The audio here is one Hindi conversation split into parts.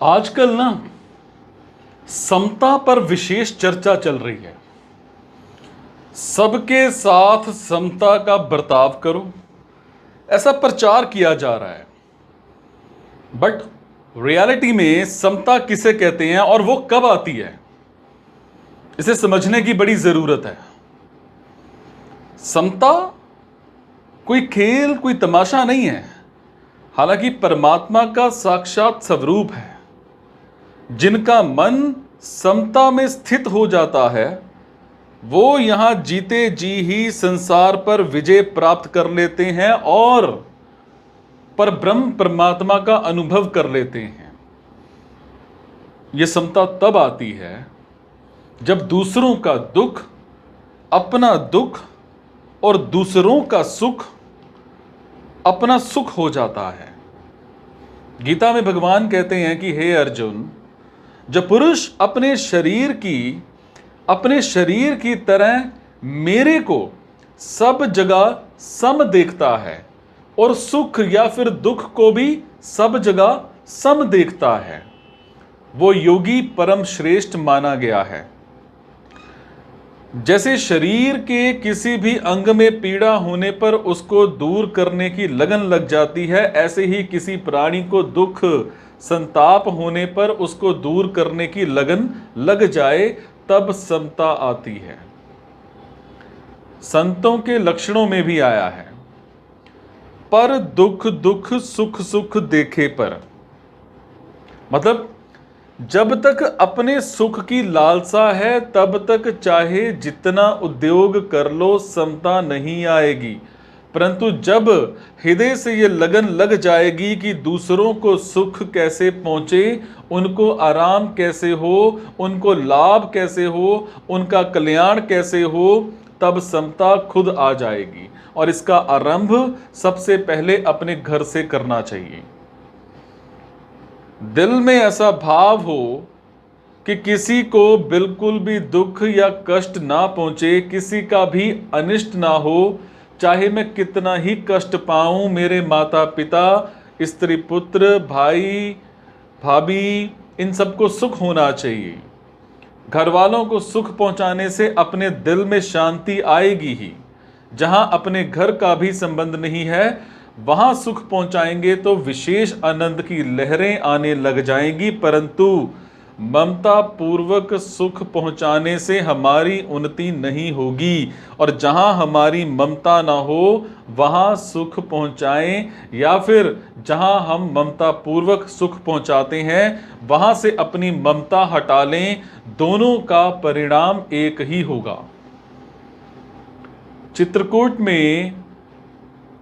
आजकल ना समता पर विशेष चर्चा चल रही है। सबके साथ समता का बर्ताव करो, ऐसा प्रचार किया जा रहा है। बट रियलिटी में समता किसे कहते हैं और वो कब आती है, इसे समझने की बड़ी जरूरत है। समता कोई खेल, कोई तमाशा नहीं है। हालांकि परमात्मा का साक्षात स्वरूप है। जिनका मन समता में स्थित हो जाता है वो यहां जीते जी ही संसार पर विजय प्राप्त कर लेते हैं और परब्रह्म परमात्मा का अनुभव कर लेते हैं। यह समता तब आती है जब दूसरों का दुख अपना दुख और दूसरों का सुख अपना सुख हो जाता है। गीता में भगवान कहते हैं कि हे अर्जुन, जब पुरुष अपने शरीर की तरह मेरे को सब जगह सम देखता है और सुख या फिर दुख को भी सब जगह सम देखता है, वो योगी परम श्रेष्ठ माना गया है। जैसे शरीर के किसी भी अंग में पीड़ा होने पर उसको दूर करने की लगन लग जाती है, ऐसे ही किसी प्राणी को दुख संताप होने पर उसको दूर करने की लगन लग जाए तब समता आती है। संतों के लक्षणों में भी आया है, पर दुख दुख सुख सुख देखे पर। मतलब जब तक अपने सुख की लालसा है तब तक चाहे जितना उद्योग कर लो समता नहीं आएगी। परंतु जब हृदय से ये लगन लग जाएगी कि दूसरों को सुख कैसे पहुंचे, उनको आराम कैसे हो, उनको लाभ कैसे हो, उनका कल्याण कैसे हो, तब समता खुद आ जाएगी। और इसका आरंभ सबसे पहले अपने घर से करना चाहिए। दिल में ऐसा भाव हो कि किसी को बिल्कुल भी दुख या कष्ट ना पहुंचे, किसी का भी अनिष्ट ना हो। चाहे मैं कितना ही कष्ट पाऊं, मेरे माता पिता, स्त्री पुत्र, भाई भाभी, इन सबको सुख होना चाहिए। घर वालों को सुख पहुंचाने से अपने दिल में शांति आएगी ही। जहां अपने घर का भी संबंध नहीं है वहां सुख पहुंचाएंगे तो विशेष आनंद की लहरें आने लग जाएंगी। परंतु ममता पूर्वक सुख पहुंचाने से हमारी उन्नति नहीं होगी। और जहां हमारी ममता ना हो वहां सुख पहुंचाएं, या फिर जहां हम ममता पूर्वक सुख पहुंचाते हैं वहां से अपनी ममता हटा लें, दोनों का परिणाम एक ही होगा। चित्रकूट में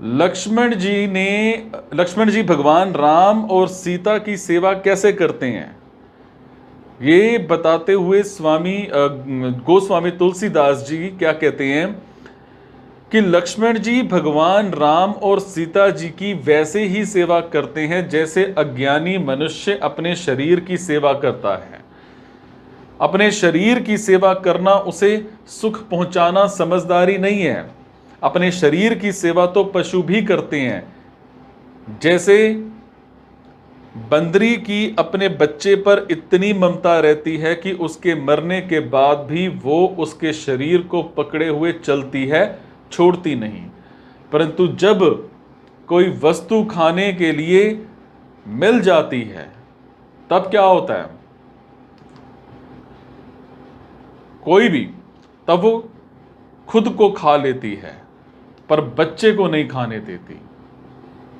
लक्ष्मण जी भगवान राम और सीता की सेवा कैसे करते हैं, ये बताते हुए गोस्वामी तुलसीदास जी क्या कहते हैं कि लक्ष्मण जी भगवान राम और सीता जी की वैसे ही सेवा करते हैं जैसे अज्ञानी मनुष्य अपने शरीर की सेवा करता है। अपने शरीर की सेवा करना उसे सुख पहुंचाना समझदारी नहीं है। अपने शरीर की सेवा तो पशु भी करते हैं। जैसे बंदरी की अपने बच्चे पर इतनी ममता रहती है कि उसके मरने के बाद भी वो उसके शरीर को पकड़े हुए चलती है, छोड़ती नहीं। परंतु जब कोई वस्तु खाने के लिए मिल जाती है तब क्या होता है, कोई भी, तब वो खुद को खा लेती है पर बच्चे को नहीं खाने देती।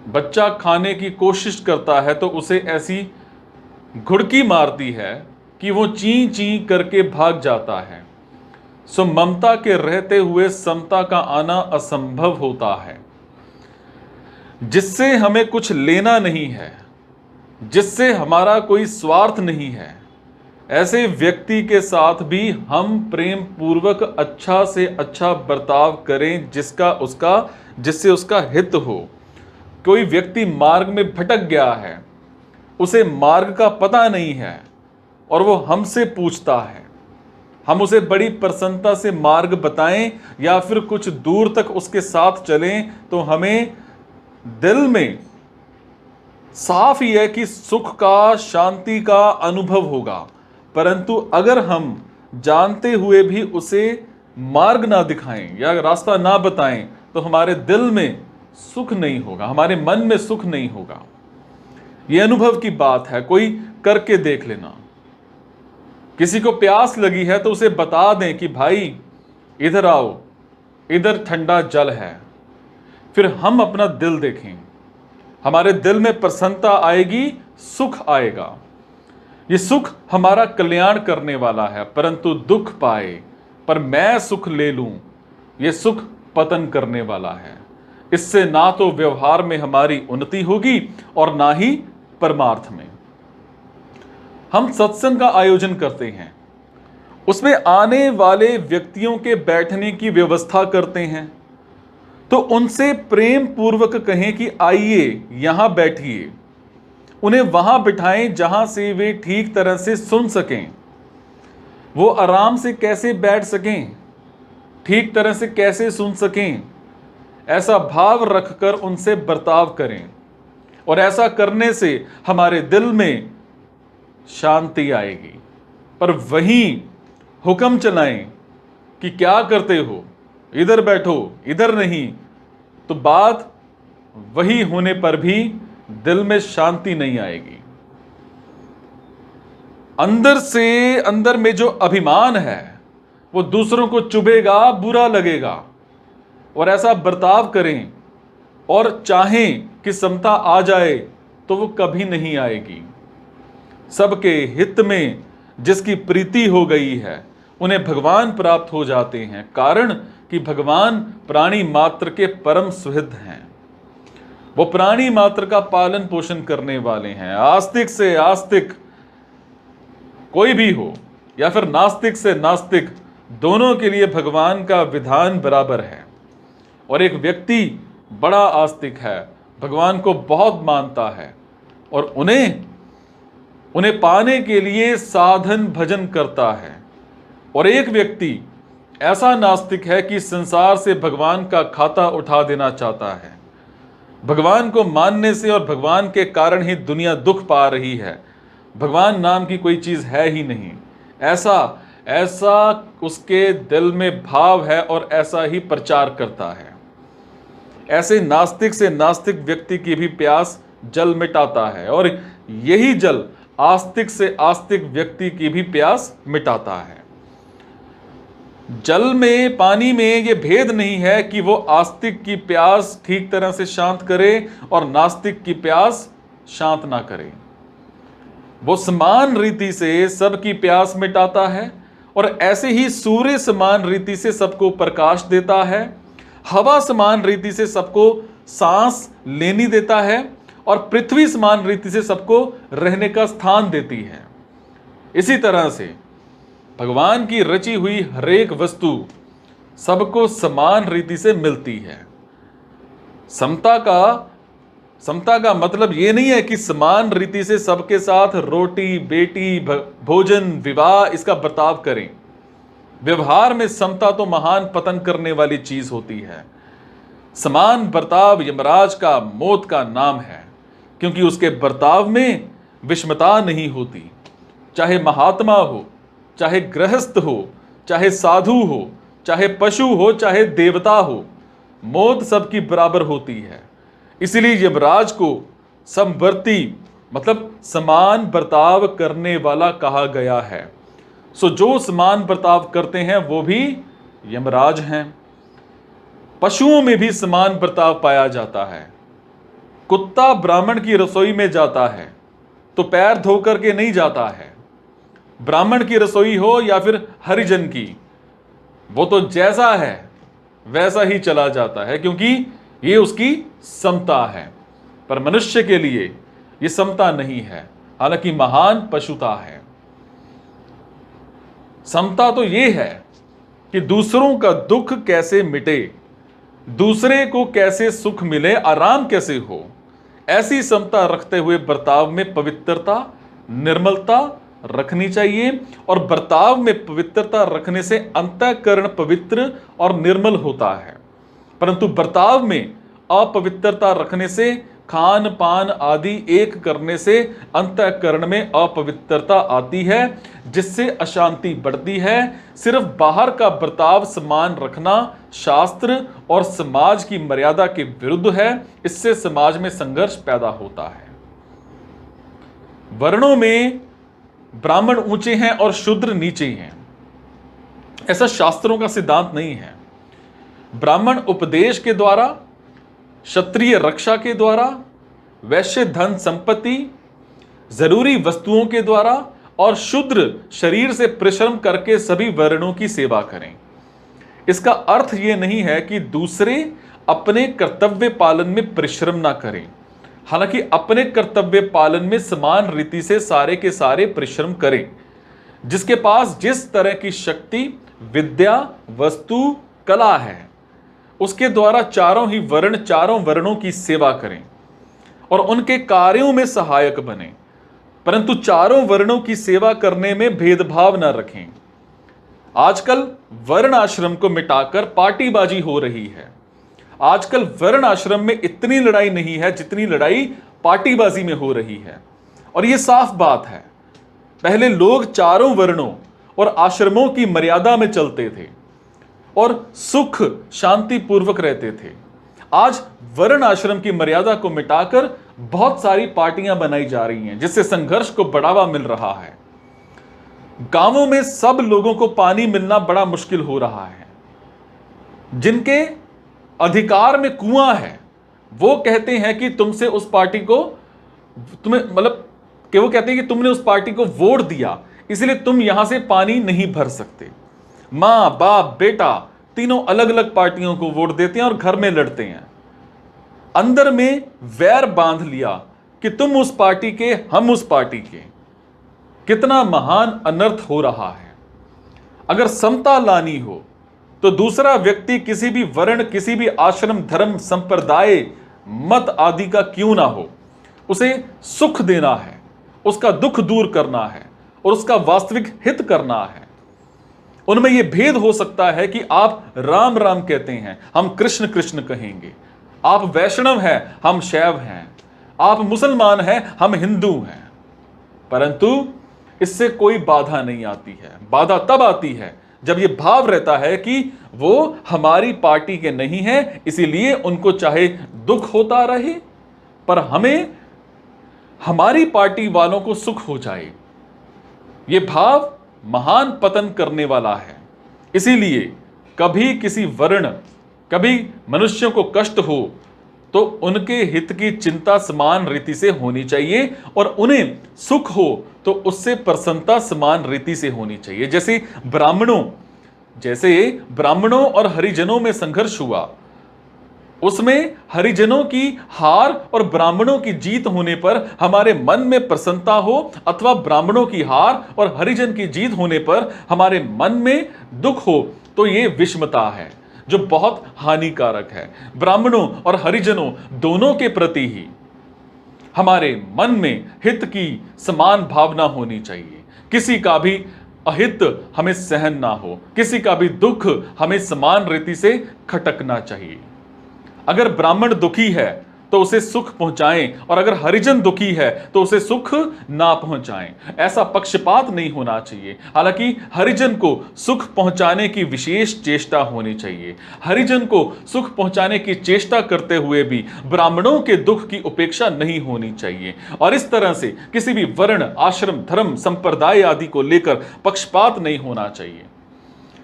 बच्चा खाने की कोशिश करता है तो उसे ऐसी घुड़की मारती है कि वो ची ची करके भाग जाता है। सो ममता के रहते हुए समता का आना असंभव होता है। जिससे हमें कुछ लेना नहीं है, जिससे हमारा कोई स्वार्थ नहीं है, ऐसे व्यक्ति के साथ भी हम प्रेम पूर्वक अच्छा से अच्छा बर्ताव करें जिससे उसका हित हो। कोई व्यक्ति मार्ग में भटक गया है, उसे मार्ग का पता नहीं है और वो हमसे पूछता है, हम उसे बड़ी प्रसन्नता से मार्ग बताएं या फिर कुछ दूर तक उसके साथ चलें तो हमें दिल में साफ ही है कि सुख का, शांति का अनुभव होगा, परंतु अगर हम जानते हुए भी उसे मार्ग ना दिखाएं या रास्ता ना बताएं तो हमारे दिल में सुख नहीं होगा, हमारे मन में सुख नहीं होगा। यह अनुभव की बात है, कोई करके देख लेना। किसी को प्यास लगी है तो उसे बता दें कि भाई इधर आओ, इधर ठंडा जल है। फिर हम अपना दिल देखें, हमारे दिल में प्रसन्नता आएगी, सुख आएगा। ये सुख हमारा कल्याण करने वाला है, परंतु दुख पाए पर मैं सुख ले लूं, ये सुख पतन करने वाला है। इससे ना तो व्यवहार में हमारी उन्नति होगी और ना ही परमार्थ में। हम सत्संग का आयोजन करते हैं, उसमें आने वाले व्यक्तियों के बैठने की व्यवस्था करते हैं, तो उनसे प्रेम पूर्वक कहें कि आइए यहां बैठिए। उन्हें वहां बिठाएं जहां से वे ठीक तरह से सुन सकें। वो आराम से कैसे बैठ सकें, ठीक तरह से कैसे सुन सकें, ऐसा भाव रखकर उनसे बर्ताव करें। और ऐसा करने से हमारे दिल में शांति आएगी। पर वहीं हुक्म चलाएं कि क्या करते हो, इधर बैठो, इधर नहीं, तो बात वही होने पर भी दिल में शांति नहीं आएगी। अंदर से, अंदर में जो अभिमान है वो दूसरों को चुभेगा, बुरा लगेगा। और ऐसा बर्ताव करें और चाहें कि समता आ जाए तो वो कभी नहीं आएगी। सबके हित में जिसकी प्रीति हो गई है उन्हें भगवान प्राप्त हो जाते हैं, कारण कि भगवान प्राणी मात्र के परम सुहृद हैं। वो प्राणी मात्र का पालन पोषण करने वाले हैं। आस्तिक से आस्तिक कोई भी हो या फिर नास्तिक से नास्तिक, दोनों के लिए भगवान का विधान बराबर है। और एक व्यक्ति बड़ा आस्तिक है, भगवान को बहुत मानता है और उन्हें पाने के लिए साधन भजन करता है। और एक व्यक्ति ऐसा नास्तिक है कि संसार से भगवान का खाता उठा देना चाहता है। भगवान को मानने से और भगवान के कारण ही दुनिया दुख पा रही है, भगवान नाम की कोई चीज है ही नहीं, ऐसा उसके दिल में भाव है और ऐसा ही प्रचार करता है। ऐसे नास्तिक से नास्तिक व्यक्ति की भी प्यास जल मिटाता है और यही जल आस्तिक से आस्तिक व्यक्ति की भी प्यास मिटाता है। जल में, पानी में ये भेद नहीं है कि वो आस्तिक की प्यास ठीक तरह से शांत करे और नास्तिक की प्यास शांत ना करे। वो समान रीति से सबकी प्यास मिटाता है और ऐसे ही सूर्य समान रीति से सबको प्रकाश देता है, हवा समान रीति से सबको सांस लेनी देता है और पृथ्वी समान रीति से सबको रहने का स्थान देती है। इसी तरह से भगवान की रची हुई हरेक वस्तु सबको समान रीति से मिलती है। समता का मतलब यह नहीं है कि समान रीति से सबके साथ रोटी, बेटी, भोजन, विवाह इसका बर्ताव करें। व्यवहार में समता तो महान पतन करने वाली चीज होती है। समान बर्ताव यमराज का मौत का नाम है, क्योंकि उसके बर्ताव में विषमता नहीं होती। चाहे महात्मा हो, चाहे गृहस्थ हो, चाहे साधु हो, चाहे पशु हो, चाहे देवता हो, मौत सबकी बराबर होती है। इसलिए यमराज को समवर्ती मतलब समान बर्ताव करने वाला कहा गया है। सो जो समान बर्ताव करते हैं वो भी यमराज हैं। पशुओं में भी समान बर्ताव पाया जाता है। कुत्ता ब्राह्मण की रसोई में जाता है तो पैर धो करके नहीं जाता है। ब्राह्मण की रसोई हो या फिर हरिजन की, वो तो जैसा है वैसा ही चला जाता है, क्योंकि ये उसकी समता है। पर मनुष्य के लिए ये समता नहीं है, हालांकि महान पशुता है। समता तो ये है कि दूसरों का दुख कैसे मिटे, दूसरे को कैसे सुख मिले, आराम कैसे हो, ऐसी समता रखते हुए बर्ताव में पवित्रता, निर्मलता रखनी चाहिए। और बर्ताव में पवित्रता रखने से अंतःकरण पवित्र और निर्मल होता है, परंतु बर्ताव में अपवित्रता रखने से खान पान आदि एक करने से अंतःकरण में अपवित्रता आती है, जिससे अशांति बढ़ती है। सिर्फ बाहर का बर्ताव समान रखना शास्त्र और समाज की मर्यादा के विरुद्ध है। इससे समाज में संघर्ष पैदा होता है। वर्णों में ब्राह्मण ऊंचे हैं और शूद्र नीचे हैं, ऐसा शास्त्रों का सिद्धांत नहीं है। ब्राह्मण उपदेश के द्वारा, क्षत्रिय रक्षा के द्वारा, वैश्य धन संपत्ति, जरूरी वस्तुओं के द्वारा और शूद्र शरीर से परिश्रम करके सभी वर्णों की सेवा करें। इसका अर्थ यह नहीं है कि दूसरे अपने कर्तव्य पालन में परिश्रम ना करें, हालांकि अपने कर्तव्य पालन में समान रीति से सारे के सारे परिश्रम करें। जिसके पास जिस तरह की शक्ति, विद्या, वस्तु, कला है, उसके द्वारा चारों ही वर्ण, चारों वर्णों की सेवा करें और उनके कार्यों में सहायक बने, परंतु चारों वर्णों की सेवा करने में भेदभाव न रखें। आजकल वर्ण आश्रम को मिटाकर पार्टीबाजी हो रही है। आजकल वर्ण आश्रम में इतनी लड़ाई नहीं है जितनी लड़ाई पार्टीबाजी में हो रही है। और यह साफ बात है, पहले लोग चारों वर्णों और आश्रमों की मर्यादा में चलते थे और सुख शांति पूर्वक रहते थे। आज वर्ण आश्रम की मर्यादा को मिटाकर बहुत सारी पार्टियां बनाई जा रही हैं, जिससे संघर्ष को बढ़ावा मिल रहा है। गांवों में सब लोगों को पानी मिलना बड़ा मुश्किल हो रहा है। जिनके अधिकार में कुआं है, वो कहते हैं कि तुमसे उस पार्टी को, तुम्हें मतलब कि वो कहते हैं कि तुमने उस पार्टी को वोट दिया, इसलिए तुम यहां से पानी नहीं भर सकते। मां बाप बेटा तीनों अलग अलग पार्टियों को वोट देते हैं और घर में लड़ते हैं। अंदर में वैर बांध लिया कि तुम उस पार्टी के, हम उस पार्टी के। कितना महान अनर्थ हो रहा है। अगर समता लानी हो तो दूसरा व्यक्ति किसी भी वर्ण, किसी भी आश्रम, धर्म, संप्रदाय, मत आदि का क्यों ना हो, उसे सुख देना है, उसका दुख दूर करना है और उसका वास्तविक हित करना है। उनमें यह भेद हो सकता है कि आप राम राम कहते हैं, हम कृष्ण कृष्ण कहेंगे। आप वैष्णव हैं, हम शैव हैं। आप मुसलमान हैं, हम हिंदू हैं। परंतु इससे कोई बाधा नहीं आती है। बाधा तब आती है जब यह भाव रहता है कि वो हमारी पार्टी के नहीं हैं, इसीलिए उनको चाहे दुख होता रहे, पर हमें हमारी पार्टी वालों को सुख हो जाए। यह भाव महान पतन करने वाला है। इसीलिए कभी किसी वर्ण, कभी मनुष्यों को कष्ट हो तो उनके हित की चिंता समान रीति से होनी चाहिए और उन्हें सुख हो तो उससे प्रसन्नता समान रीति से होनी चाहिए। जैसे ब्राह्मणों और हरिजनों में संघर्ष हुआ, उसमें हरिजनों की हार और ब्राह्मणों की जीत होने पर हमारे मन में प्रसन्नता हो, अथवा ब्राह्मणों की हार और हरिजन की जीत होने पर हमारे मन में दुख हो, तो यह विषमता है जो बहुत हानिकारक है। ब्राह्मणों और हरिजनों दोनों के प्रति ही हमारे मन में हित की समान भावना होनी चाहिए। किसी का भी अहित हमें सहन ना हो, किसी का भी दुख हमें समान रीति से खटकना चाहिए। अगर ब्राह्मण दुखी है तो उसे सुख पहुंचाएं और अगर हरिजन दुखी है तो उसे सुख ना पहुंचाएं। ऐसा पक्षपात नहीं होना चाहिए। हालांकि हरिजन को सुख पहुंचाने की विशेष चेष्टा होनी चाहिए। हरिजन को सुख पहुंचाने की चेष्टा करते हुए भी ब्राह्मणों के दुख की उपेक्षा नहीं होनी चाहिए। और इस तरह से किसी भी वर्ण, आश्रम, धर्म, संप्रदाय आदि को लेकर पक्षपात नहीं होना चाहिए।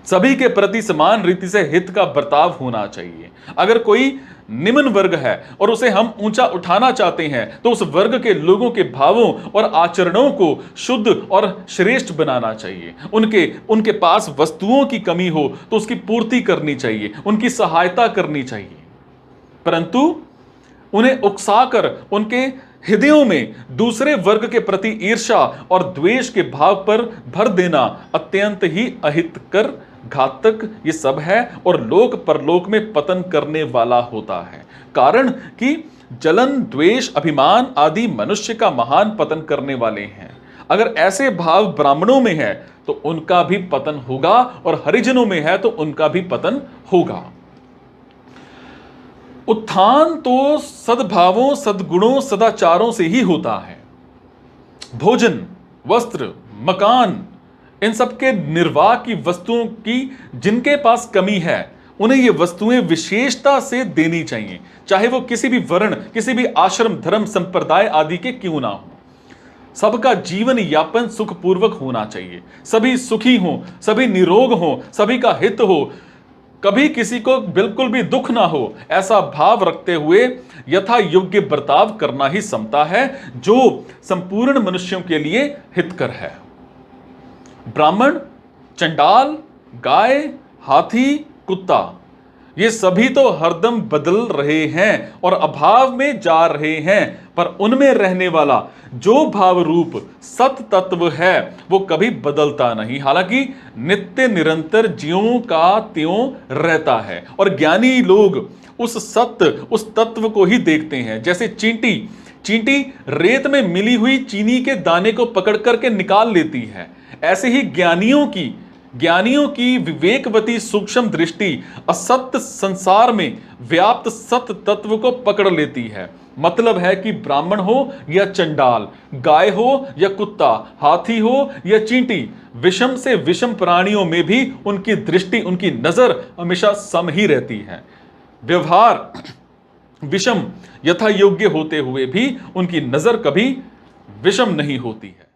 सभी के प्रति समान रीति से हित का बर्ताव होना चाहिए। अगर कोई निम्न वर्ग है और उसे हम ऊंचा उठाना चाहते हैं तो उस वर्ग के लोगों के भावों और आचरणों को शुद्ध और श्रेष्ठ बनाना चाहिए। उनके पास वस्तुओं की कमी हो तो उसकी पूर्ति करनी चाहिए, उनकी सहायता करनी चाहिए। परंतु उन्हें उकसाकर उनके हृदयों में दूसरे वर्ग के प्रति ईर्ष्या और द्वेष के भाव पर भर देना अत्यंत ही अहितकर, घातक ये सब है और लोक परलोक में पतन करने वाला होता है। कारण कि जलन, द्वेष, अभिमान आदि मनुष्य का महान पतन करने वाले हैं। अगर ऐसे भाव ब्राह्मणों में है तो उनका भी पतन होगा और हरिजनों में है तो उनका भी पतन होगा। उत्थान तो सद्भावों, सद्गुणों, सदाचारों से ही होता है। भोजन, वस्त्र, मकान, इन सब के निर्वाह की वस्तुओं की जिनके पास कमी है उन्हें ये वस्तुएं विशेषता से देनी चाहिए, चाहे वो किसी भी वर्ण, किसी भी आश्रम, धर्म, संप्रदाय आदि के क्यों ना हो। सबका जीवन यापन सुखपूर्वक होना चाहिए, सभी सुखी हों, सभी निरोग हों, सभी का हित हो, कभी किसी को बिल्कुल भी दुख ना हो, ऐसा भाव रखते हुए यथा योग्य बर्ताव करना ही समता है, जो संपूर्ण मनुष्यों के लिए हितकर है। ब्राह्मण, चंडाल, गाय, हाथी, कुत्ता, ये सभी तो हरदम बदल रहे हैं और अभाव में जा रहे हैं, पर उनमें रहने वाला जो भाव रूप सत तत्व है वो कभी बदलता नहीं, हालांकि नित्य निरंतर ज्यों का त्यों रहता है। और ज्ञानी लोग उस सत्य, उस तत्व को ही देखते हैं। जैसे चींटी रेत में मिली हुई चीनी के दाने को पकड़ करके निकाल लेती है, ऐसे ही ज्ञानियों की विवेकवती सूक्ष्म दृष्टि असत्य संसार में व्याप्त सत्य तत्व को पकड़ लेती है। मतलब है कि ब्राह्मण हो या चंडाल, गाय हो या कुत्ता, हाथी हो या चींटी, विषम से विषम प्राणियों में भी उनकी दृष्टि, उनकी नजर हमेशा सम ही रहती है। व्यवहार विषम यथा योग्य होते हुए भी उनकी नजर कभी विषम नहीं होती है।